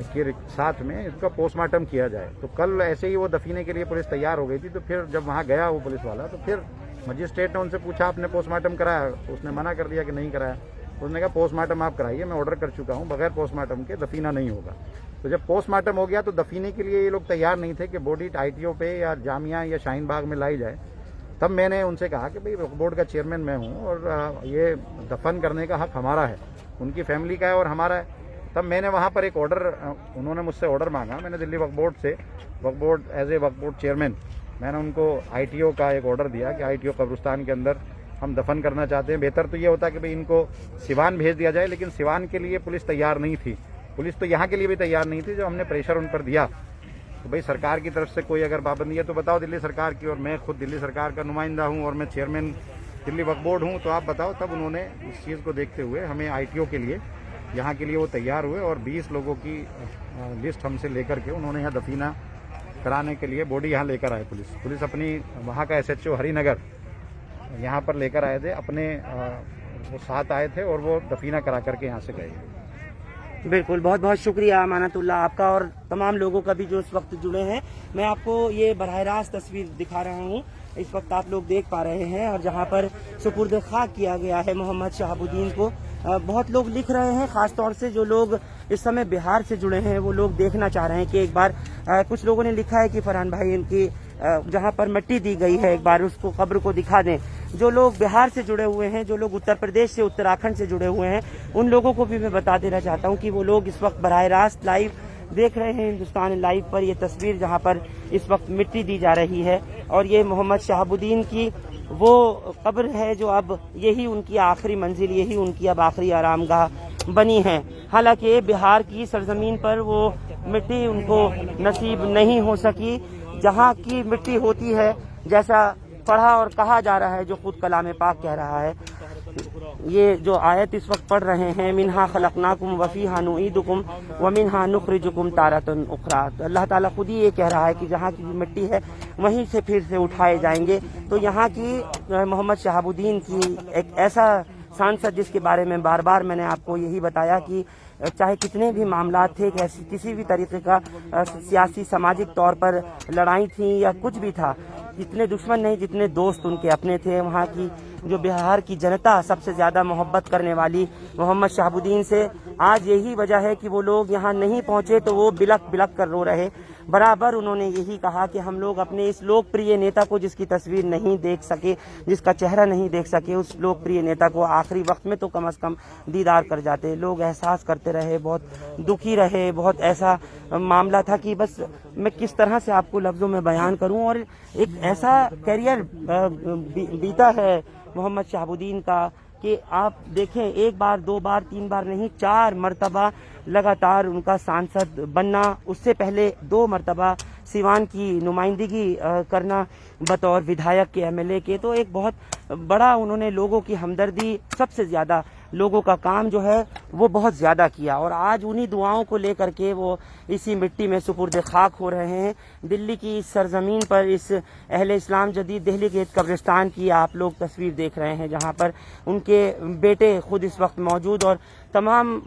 C: के साथ में इसका पोस्टमार्टम किया जाए। तो कल ऐसे ही वो दफीने के लिए पुलिस तैयार हो गई थी। तो फिर जब वहाँ गया वो पुलिस वाला, तो फिर मजिस्ट्रेट ने उनसे पूछा आपने पोस्टमार्टम कराया? उसने मना कर दिया कि नहीं कराया। उसने कहा पोस्टमार्टम आप कराइए, मैं ऑर्डर कर चुका हूँ, बगैर पोस्टमार्टम के दफीना नहीं होगा। तो जब पोस्टमार्टम हो गया तो दफीने के लिए ये लोग तैयार नहीं थे कि बॉडी आईटीओ पे या जामिया या शाहीन बाग में लाई जाए। तब मैंने उनसे कहा कि भाई वक्फ बोर्ड का चेयरमैन मैं हूँ और ये दफन करने का हक हमारा है, उनकी फैमिली का है और हमारा है। तब मैंने वहाँ पर एक ऑर्डर, उन्होंने मुझसे ऑर्डर मांगा, मैंने दिल्ली वक्फ बोर्ड से, Waqf board as a Waqf board chairman, मैंने उनको आईटीओ का एक ऑर्डर दिया कि आईटीओ कब्रिस्तान के अंदर हम दफन करना चाहते हैं। बेहतर तो ये होता कि भाई इनको सिवान भेज दिया जाए, लेकिन सिवान के लिए पुलिस तैयार नहीं थी। पुलिस तो यहाँ के लिए भी तैयार नहीं थी। जो हमने प्रेशर उन पर दिया तो भाई सरकार की तरफ से कोई अगर पाबंदी है तो बताओ दिल्ली सरकार की, और मैं खुद दिल्ली सरकार का नुमाइंदा हूँ और मैं चेयरमैन दिल्ली वक्फ बोर्ड हूँ, तो आप बताओ। तब उन्होंने इस चीज़ को देखते हुए हमें आईटीओ के लिए यहाँ के लिए वो तैयार हुए और 20 लोगों की लिस्ट हमसे लेकर के उन्होंने यहाँ दफीना कराने के लिए बॉडी यहाँ लेकर आए। पुलिस अपनी वहाँ का SHO हरिनगर यहाँ पर लेकर आए थे, अपने वो साथ आए थे और वो दफीना करा करके यहाँ से गए।
A: बिल्कुल, बहुत बहुत शुक्रिया अमानतुल्लाह आपका और तमाम लोगों का भी जो इस वक्त जुड़े हैं। मैं आपको ये बराह रास्त तस्वीर दिखा रहा हूँ, इस वक्त आप लोग देख पा रहे हैं, और जहाँ पर सुपुर्द खाक किया गया है मोहम्मद शहाबुद्दीन को। बहुत लोग लिख रहे हैं, खास तौर से जो लोग इस समय बिहार से जुड़े हैं वो लोग देखना चाह रहे हैं कि एक बार कुछ लोगों ने लिखा है कि फरहान भाई इनकी जहाँ पर मिट्टी दी गई है एक बार उसको कब्र को दिखा दें। जो लोग बिहार से जुड़े हुए हैं, जो लोग उत्तर प्रदेश से उत्तराखंड से जुड़े हुए हैं, उन लोगों को भी मैं बता देना चाहता हूँ कि वो लोग इस वक्त बराह रास्त लाइव देख रहे हैं हिंदुस्तान लाइव पर ये तस्वीर जहाँ पर इस वक्त मिट्टी दी जा रही है। और ये मोहम्मद शहाबुद्दीन की वो कब्र है जो अब यही उनकी आखिरी मंजिल, यही उनकी अब आखिरी आरामगाह बनी है। हालांकि बिहार की सरजमीन पर वो मिट्टी उनको नसीब नहीं हो सकी। जहाँ की मिट्टी होती है, जैसा पढ़ा और कहा जा रहा है, जो खुद कलाम पाक कह रहा है, ये जो आयत इस वक्त पढ़ रहे हैं, मिन्हा खलकनाकुम वफीहा नुईदुकुम व मिन्हा नुखरिजुकुम तारतन उखरा। तो अल्लाह ताला खुद ही ये कह रहा है कि जहाँ की मिट्टी है वहीं से फिर से उठाए जाएंगे। तो यहाँ की मोहम्मद शहाबुद्दीन की एक ऐसा सांसद जिसके बारे में बार बार मैंने आपको यही बताया कि चाहे कितने भी मामला थे, किसी भी तरीके का सियासी सामाजिक तौर पर लड़ाई थी या कुछ भी था, इतने दुश्मन नहीं जितने दोस्त उनके अपने थे। वहाँ की जो बिहार की जनता सबसे ज्यादा मोहब्बत करने वाली मोहम्मद शहाबुद्दीन से, आज यही वजह है कि वो लोग यहाँ नहीं पहुंचे तो वो बिलक बिलक कर रो रहे। बराबर उन्होंने यही कहा कि हम लोग अपने इस लोकप्रिय नेता को, जिसकी तस्वीर नहीं देख सके, जिसका चेहरा नहीं देख सके, उस लोकप्रिय नेता को आखिरी वक्त में तो कम से कम दीदार कर जाते। लोग एहसास करते रहे, बहुत दुखी रहे, बहुत ऐसा मामला था कि बस मैं किस तरह से आपको लफ्जों में बयान करूं। और एक ऐसा कैरियर बीता है मोहम्मद शहाबुद्दीन का कि आप देखें, एक बार, दो बार, तीन बार नहीं, 4 मरतबा लगातार उनका सांसद बनना, उससे पहले 2 मरतबा सिवान की नुमाइंदगी करना बतौर विधायक के, MLA के। तो एक बहुत बड़ा उन्होंने लोगों की हमदर्दी, सबसे ज्यादा लोगों का काम जो है वो बहुत ज्यादा किया। और आज उन्हीं दुआओं को लेकर के वो इसी मिट्टी में सुपुर्द खाक हो रहे हैं। दिल्ली की इस सरजमीन पर, इस अहले इस्लाम जदीद दिल्ली के कब्रिस्तान की आप लोग तस्वीर देख रहे हैं, जहां पर उनके बेटे खुद इस वक्त मौजूद और तमाम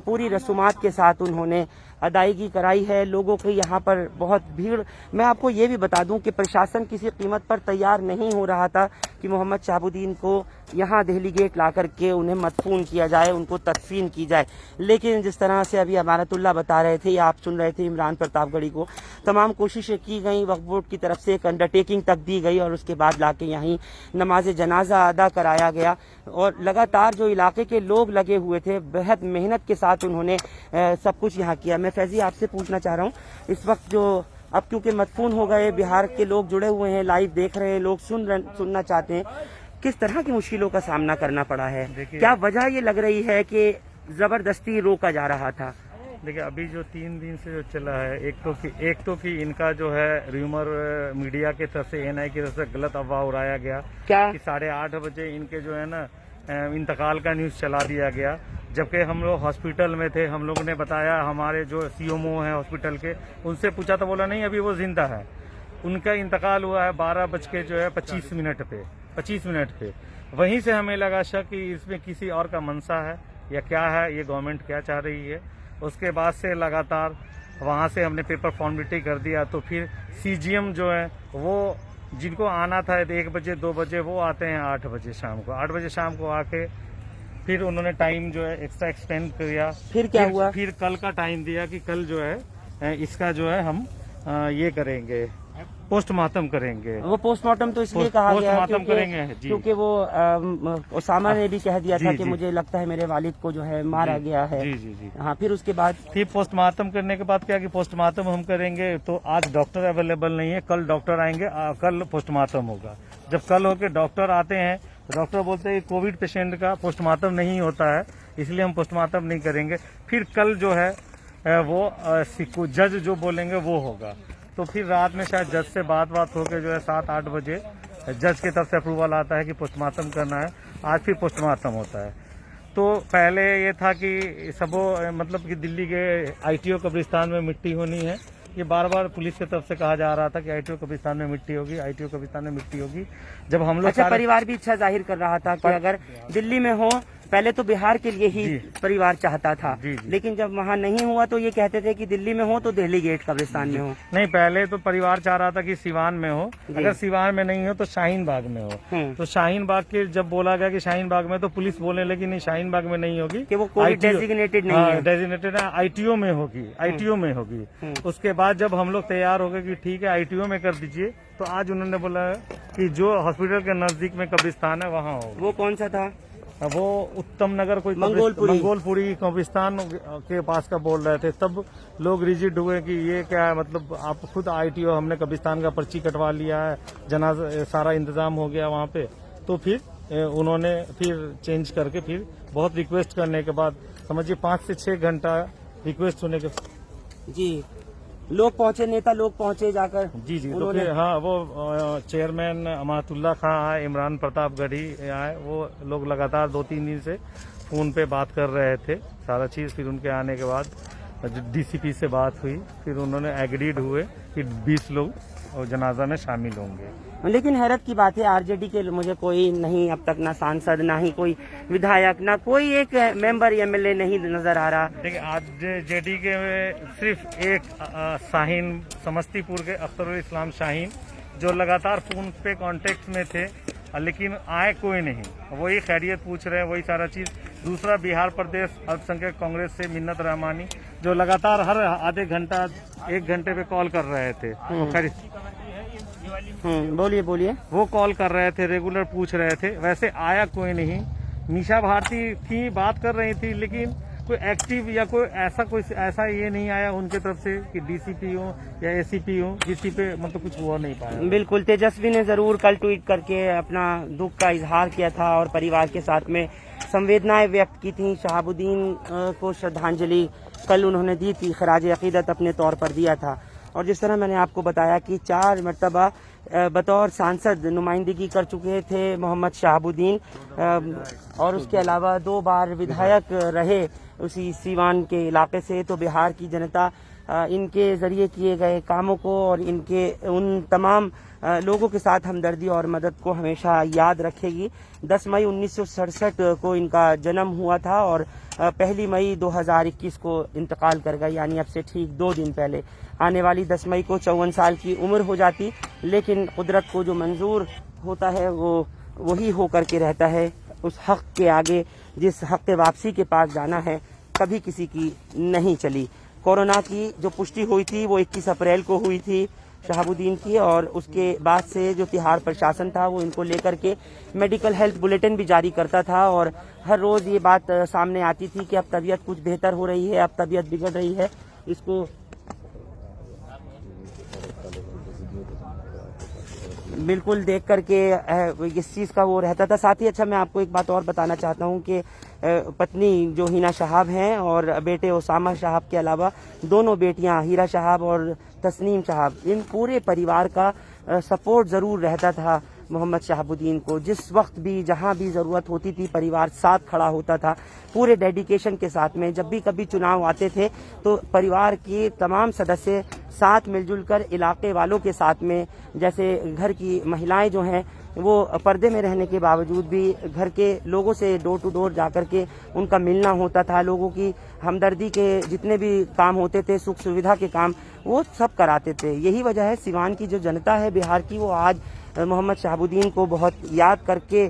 A: पूरी रसूमात के साथ उन्होंने अदायगी कराई है। लोगों की यहाँ पर बहुत भीड़। मैं आपको ये भी बता दूं कि प्रशासन किसी कीमत पर तैयार नहीं हो रहा था कि मोहम्मद शहाबुद्दीन को यहाँ दिल्ली गेट ला करके उन्हें मदफून किया जाए, उनको तदफीन की जाए। लेकिन जिस तरह से अभी अमानतुल्लाह बता रहे थे या आप सुन रहे थे इमरान प्रतापगढ़ी को, तमाम कोशिशें की गई, वक्फ बोर्ड की तरफ से एक अंडरटेकिंग तक दी गई और उसके बाद लाके यहीं नमाज जनाजा अदा कराया गया। और लगातार जो इलाके के लोग लगे हुए थे, बेहद मेहनत के साथ उन्होंने सब कुछ यहाँ किया। मैं फैजी आपसे पूछना चाह रहा हूँ, इस वक्त जो अब क्योंकि मदफून हो गए, बिहार के लोग जुड़े हुए हैं, लाइव देख रहे हैं, लोग सुनना चाहते हैं, किस तरह की मुश्किलों का सामना करना पड़ा है? क्या वजह ये लग रही है कि जबरदस्ती रोका जा रहा था?
F: देखिए, अभी जो 3 दिन से जो चला है, एक तो कि इनका जो है र्यूमर मीडिया की तरफ से, NI की तरफ से गलत अफवाह उड़ाया गया
A: क्या
F: कि 8:30 बजे इनके जो है ना इंतकाल का न्यूज चला दिया गया, जबकि हम लोग हॉस्पिटल में थे। हम लोगों ने बताया, हमारे जो CMO हैं हॉस्पिटल के, उनसे पूछा तो बोला नहीं, अभी वो जिंदा है। उनका इंतकाल हुआ है 12:25 पे। वहीं से हमें लगा शक कि इसमें किसी और का मंशा है या क्या है, ये गवर्नमेंट क्या चाह रही है। उसके बाद से लगातार वहां से हमने पेपर फॉर्मेलिटी कर दिया। तो फिर CGM जो है वो जिनको आना था 1 बजे 2 बजे, वो आते हैं 8 बजे शाम को। 8 बजे शाम को आके फिर उन्होंने टाइम जो है एक्स्ट्रा एक्सटेंड किया।
A: फिर क्या हुआ?
F: फिर कल का टाइम दिया कि कल जो है इसका जो है हम ये करेंगे, पोस्टमार्टम करेंगे।
A: वो पोस्टमार्टम तो इसलिए कहा गया है क्योंकि वो ओसामा ने भी कह दिया था कि मुझे लगता है मेरे वालिद को जो है मारा गया है।
F: जी।
A: हाँ, फिर उसके बाद
F: पोस्टमार्टम करने के बाद क्या कि पोस्टमार्टम हम करेंगे, तो आज डॉक्टर अवेलेबल नहीं है, कल डॉक्टर आएंगे, कल पोस्टमार्टम होगा। जब कल होके डॉक्टर आते हैं, डॉक्टर बोलते हैं कि कोविड पेशेंट का पोस्टमार्टम नहीं होता है, इसलिए हम पोस्टमार्टम नहीं करेंगे। फिर कल जो है वो जज जो बोलेंगे वो होगा। तो फिर रात में शायद जज से बात होकर जो है 7-8 बजे जज की तरफ से अप्रूवल आता है कि पोस्टमार्टम करना है। आज फिर पोस्टमार्टम होता है। तो पहले ये था कि सबो मतलब कि दिल्ली के ITO कब्रिस्तान में मिट्टी होनी है। ये बार बार पुलिस की तरफ से कहा जा रहा था कि ITO कब्रिस्तान में मिट्टी होगी, ITO कब्रिस्तान में मिट्टी होगी। जब हम लोग
A: अच्छा, परिवार भी इच्छा जाहिर कर रहा था कि अगर दिल्ली में हो, पहले तो बिहार के लिए ही परिवार चाहता था, लेकिन जब वहाँ नहीं हुआ तो ये कहते थे कि दिल्ली में हो तो दिल्ली गेट कब्रिस्तान में हो।
F: नहीं, पहले तो परिवार चाह रहा था कि सिवान में हो, अगर सिवान में नहीं हो तो शाहीन बाग में हो। तो शाहीन बाग के जब बोला गया कि शाहीन बाग में, तो पुलिस बोलने लगी नहीं, शाहीन बाग में नहीं होगी,
A: कि वो कोविड डेजिग्नेटेड नहीं है,
F: डेजिग्नेटेड ITO में होगी, ITO में होगी। उसके बाद जब हम लोग तैयार हो गए कि ठीक है ITO में कर दीजिए, तो आज उन्होंने बोला कि जो हॉस्पिटल के नजदीक में कब्रिस्तान है वहाँ हो।
A: वो कौन सा था?
F: वो उत्तम नगर कोई मंगोलपुरी कब्रिस्तान के पास का बोल रहे थे। तब लोग रिजिड हुए कि ये क्या है, मतलब आप खुद ITO, हमने कब्रिस्तान का पर्ची कटवा लिया है, जनाजा सारा इंतजाम हो गया वहाँ पे। तो फिर उन्होंने फिर चेंज करके फिर बहुत रिक्वेस्ट करने के बाद समझिए 5 से 6 घंटा रिक्वेस्ट होने के
A: जी लोग पहुंचे, नेता लोग पहुंचे जाकर।
F: जी तो फिर हाँ, वो चेयरमैन अमातुल्ला खां आए, इमरान प्रताप गढ़ी आए, वो लोग लगातार 2-3 दिन से फोन पे बात कर रहे थे सारा चीज। फिर उनके आने के बाद DCP से बात हुई, फिर उन्होंने एग्रीड हुए कि 20 लोग जनाजा में शामिल होंगे।
A: लेकिन हैरत की बात है, RJD के मुझे कोई नहीं अब तक, ना सांसद, ना ही कोई विधायक, ना कोई एक मेंबर MLA नहीं नजर आ रहा।
F: देखिए RJD के सिर्फ एक शाहीन, समस्तीपुर के अख्तरुल इस्लाम शाहीन, जो लगातार फोन पे कांटेक्ट में थे, लेकिन आए कोई नहीं, वही खैरियत पूछ रहे हैं, वही सारा चीज। दूसरा बिहार प्रदेश अल्पसंख्यक कांग्रेस से मिन्नत रहमानी, जो लगातार हर आधे घंटा 1 घंटे पे कॉल कर रहे थे।
A: बोलिए।
F: वो कॉल कर रहे थे, रेगुलर पूछ रहे थे, वैसे आया कोई नहीं। निशा भारती थी, बात कर रही थी, लेकिन कोई एक्टिव या कोई ऐसा ये नहीं आया उनके तरफ से कि DCP हो या ACP हो, किसी पे मतलब कुछ हुआ नहीं पाया।
A: बिल्कुल, तेजस्वी ने जरूर कल ट्वीट करके अपना दुख का इजहार किया था और परिवार के साथ में संवेदनाएं व्यक्त की थी। शहाबुद्दीन को श्रद्धांजलि कल उन्होंने दी थी, खराज अकीदत अपने तौर पर दिया था। और जिस तरह मैंने आपको बताया कि 4 मरतबा बतौर सांसद नुमाइंदगी कर चुके थे मोहम्मद शहाबुद्दीन, और उसके अलावा 2 बार विधायक रहे उसी सीवान के इलाके से। तो बिहार की जनता इनके जरिए किए गए कामों को और इनके उन तमाम लोगों के साथ हमदर्दी और मदद को हमेशा याद रखेगी। 10 मई 1967 को इनका जन्म हुआ था और 1 मई 2021 को इंतकाल कर गए, यानी अब से ठीक 2 दिन पहले। आने वाली 10 मई को 54 साल की उम्र हो जाती, लेकिन कुदरत को जो मंजूर होता है वो वही होकर के रहता है। उस हक के आगे, जिस हक के वापसी के पास जाना है, कभी किसी की नहीं चली। कोरोना की जो पुष्टि हुई थी वो 21 अप्रैल को हुई थी शहाबुद्दीन की, और उसके बाद से जो तिहाड़ प्रशासन था वो इनको लेकर के मेडिकल हेल्थ बुलेटिन भी जारी करता था, और हर रोज ये बात सामने आती थी कि अब तबीयत कुछ बेहतर हो रही है, अब तबीयत बिगड़ रही है। इसको बिल्कुल देख करके इस चीज़ का वो रहता था। साथ ही अच्छा, मैं आपको एक बात और बताना चाहता हूँ कि पत्नी जो हिना शहाब हैं और बेटे उसामा शहाब के अलावा 2 बेटियां हीरा शहाब और तस्नीम शहाब, इन पूरे परिवार का सपोर्ट ज़रूर रहता था मोहम्मद शहाबुद्दीन को। जिस वक्त भी जहां भी ज़रूरत होती थी परिवार साथ खड़ा होता था पूरे डेडिकेशन के साथ में। जब भी कभी चुनाव आते थे तो परिवार के तमाम सदस्य साथ मिलजुल कर इलाके वालों के साथ में, जैसे घर की महिलाएं जो हैं वो पर्दे में रहने के बावजूद भी घर के लोगों से डोर टू डोर जाकर के उनका मिलना होता था। लोगों की हमदर्दी के जितने भी काम होते थे, सुख सुविधा के काम, वो सब कराते थे। यही वजह है सिवान की जो जनता है बिहार की, वो आज मोहम्मद शहाबुद्दीन को बहुत याद करके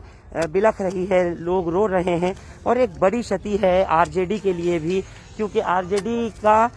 A: बिलख रही है, लोग रो रहे हैं। और एक बड़ी क्षति है RJD के लिए भी, क्योंकि RJD का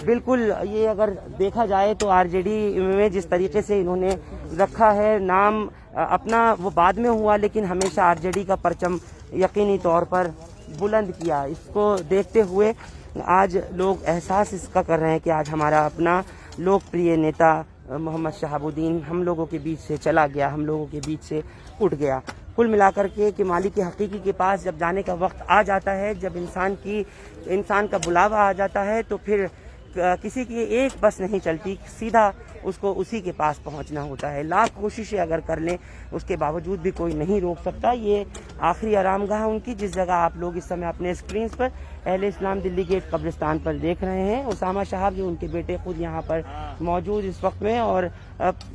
A: बिल्कुल ये अगर देखा जाए तो RJD में जिस तरीके से इन्होंने रखा है नाम अपना, वो बाद में हुआ, लेकिन हमेशा RJD का परचम यकीनी तौर पर बुलंद किया। इसको देखते हुए आज लोग एहसास इसका कर रहे हैं कि आज हमारा अपना लोकप्रिय नेता मोहम्मद शहाबुद्दीन हम लोगों के बीच से चला गया, हम लोगों के बीच से उठ गया। कुल मिलाकर के कि मालिक हकीकी के पास जब जाने का वक्त आ जाता है, जब इंसान का बुलावा आ जाता है, तो फिर किसी की एक बस नहीं चलती, सीधा उसको उसी के पास पहुंचना होता है। लाख कोशिशें अगर कर लें उसके बावजूद भी कोई नहीं रोक सकता। ये आखिरी आरामगाह उनकी, जिस जगह आप लोग इस समय अपने स्क्रीन पर अहले इस्लाम दिल्ली गेट कब्रिस्तान पर देख रहे हैं। उसामा साहब जो उनके बेटे खुद यहाँ पर मौजूद इस वक्त में, और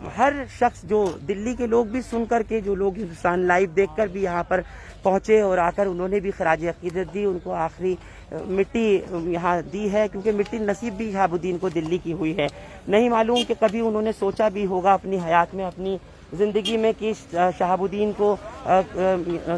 A: हर शख्स जो दिल्ली के लोग भी सुन कर के, जो लोग हिंदुस्तान लाइव देखकर भी यहाँ पर पहुंचे और आकर उन्होंने भी खराज अकीदत दी, उनको आखिरी मिट्टी यहाँ दी है, क्योंकि मिट्टी नसीब भी शहाबुद्दीन को दिल्ली की हुई है। नहीं मालूम कि कभी उन्होंने सोचा भी होगा अपनी हयात में, अपनी ज़िंदगी में, कि शहाबुद्दीन को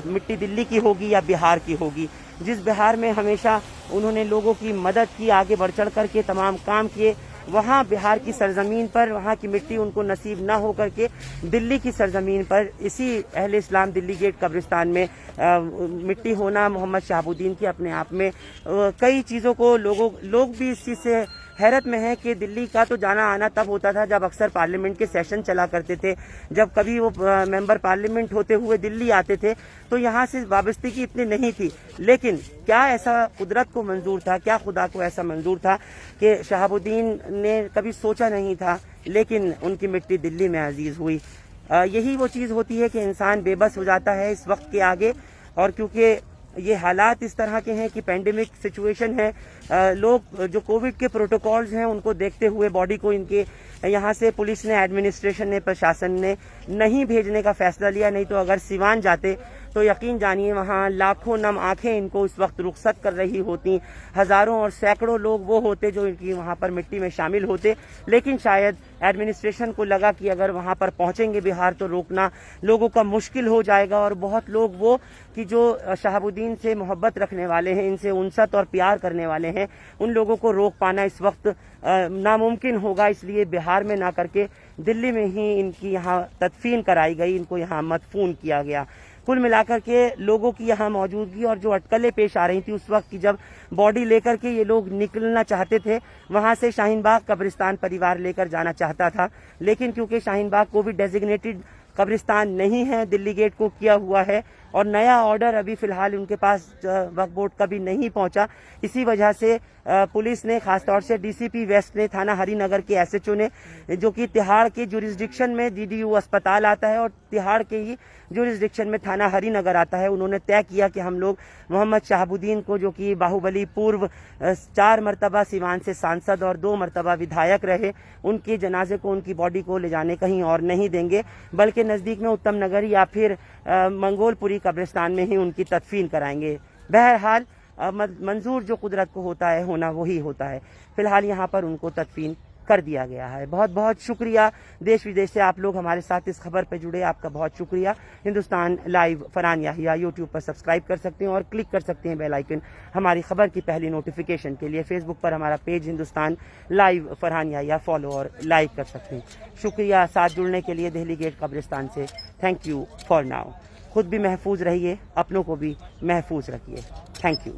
A: मिट्टी दिल्ली की होगी या बिहार की होगी। जिस बिहार में हमेशा उन्होंने लोगों की मदद की, आगे बढ़ चढ़ करके तमाम काम किए, वहाँ बिहार की सरजमीन पर वहाँ की मिट्टी उनको नसीब ना हो करके दिल्ली की सरजमीन पर इसी अहले इस्लाम दिल्ली गेट कब्रिस्तान में मिट्टी होना मोहम्मद शहाबुद्दीन की अपने आप में कई चीज़ों को लोग भी इस चीज़ से हैरत में है कि दिल्ली का तो जाना आना तब होता था जब अक्सर पार्लियामेंट के सेशन चला करते थे, जब कभी वो मेंबर पार्लियामेंट होते हुए दिल्ली आते थे तो यहाँ से वाबस्तगी इतनी नहीं थी। लेकिन क्या ऐसा कुदरत को मंजूर था, क्या खुदा को ऐसा मंजूर था कि शहाबुद्दीन ने कभी सोचा नहीं था, लेकिन उनकी मिट्टी दिल्ली में अजीज हुई। यही वो चीज़ होती है कि इंसान बेबस हो जाता है इस वक्त के आगे, और क्योंकि ये हालात इस तरह के हैं कि पेंडेमिक सिचुएशन है, लोग जो कोविड के प्रोटोकॉल्स हैं उनको देखते हुए बॉडी को इनके यहाँ से पुलिस ने, एडमिनिस्ट्रेशन ने, प्रशासन ने नहीं भेजने का फैसला लिया। नहीं तो अगर सिवान जाते तो यकीन जानिए वहाँ लाखों नम आंखें इनको इस वक्त रुखसत कर रही होती, हजारों और सैकड़ों लोग वो होते जो इनकी वहाँ पर मिट्टी में शामिल होते। लेकिन शायद एडमिनिस्ट्रेशन को लगा कि अगर वहाँ पर पहुँचेंगे बिहार तो रोकना लोगों का मुश्किल हो जाएगा, और बहुत लोग वो कि जो शहाबुद्दीन से मोहब्बत रखने वाले हैं, इनसे उनसत और प्यार करने वाले हैं, उन लोगों को रोक पाना इस वक्त नामुमकिन होगा। इसलिए बिहार में ना करके दिल्ली में ही इनकी यहाँ तदफीन कराई गई, इनको यहाँ मदफून किया गया। कुल मिलाकर के लोगों की यहाँ मौजूदगी और जो अटकलें पेश आ रही थी उस वक्त की, जब बॉडी लेकर के ये लोग निकलना चाहते थे वहाँ से, शाहीन बाग कब्रिस्तान परिवार लेकर जाना चाहता था, लेकिन क्योंकि शाहीन बाग कोविड डेजिग्नेटेड कब्रिस्तान नहीं है, दिल्ली गेट को किया हुआ है, और नया ऑर्डर अभी फिलहाल उनके पास वक्फ बोर्ड का भी नहीं पहुंचा। इसी वजह से पुलिस ने, खासतौर से डीसीपी वेस्ट ने, थाना हरिनगर के एसएचओ ने, जो कि तिहाड़ के जुरिस्डिक्शन में डीडीयू अस्पताल आता है और तिहाड़ के ही जुरिस्डिक्शन में थाना हरिनगर आता है, उन्होंने तय किया कि हम लोग मोहम्मद शहाबुद्दीन को, जो कि बाहुबली पूर्व 4 मरतबा सिवान से सांसद और 2 मरतबा विधायक रहे, उनके जनाजे को, उनकी बॉडी को ले जाने कहीं और नहीं देंगे, बल्कि नज़दीक में उत्तम नगर या फिर मंगोलपुरी कब्रिस्तान में ही उनकी तदफीन कराएंगे। बहरहाल मंजूर जो कुदरत को होता है होना वही होता है। फिलहाल यहाँ पर उनको तदफीन कर दिया गया है। बहुत बहुत शुक्रिया, देश विदेश से आप लोग हमारे साथ इस खबर पे जुड़े, आपका बहुत शुक्रिया। हिंदुस्तान लाइव फरहान याहिया यूट्यूब पर सब्सक्राइब कर सकते हैं और क्लिक कर सकते हैं बेल आइकन हमारी खबर की पहली नोटिफिकेशन के लिए। फेसबुक पर हमारा page Hindustan live Farhan Yahiya follow और लाइक कर सकते हैं। शुक्रिया साथ जुड़ने के लिए दिल्ली गेट कब्रिस्तान से। Thank you for now. खुद भी महफूज रहिए, अपनों को भी महफूज रखिए। Thank you.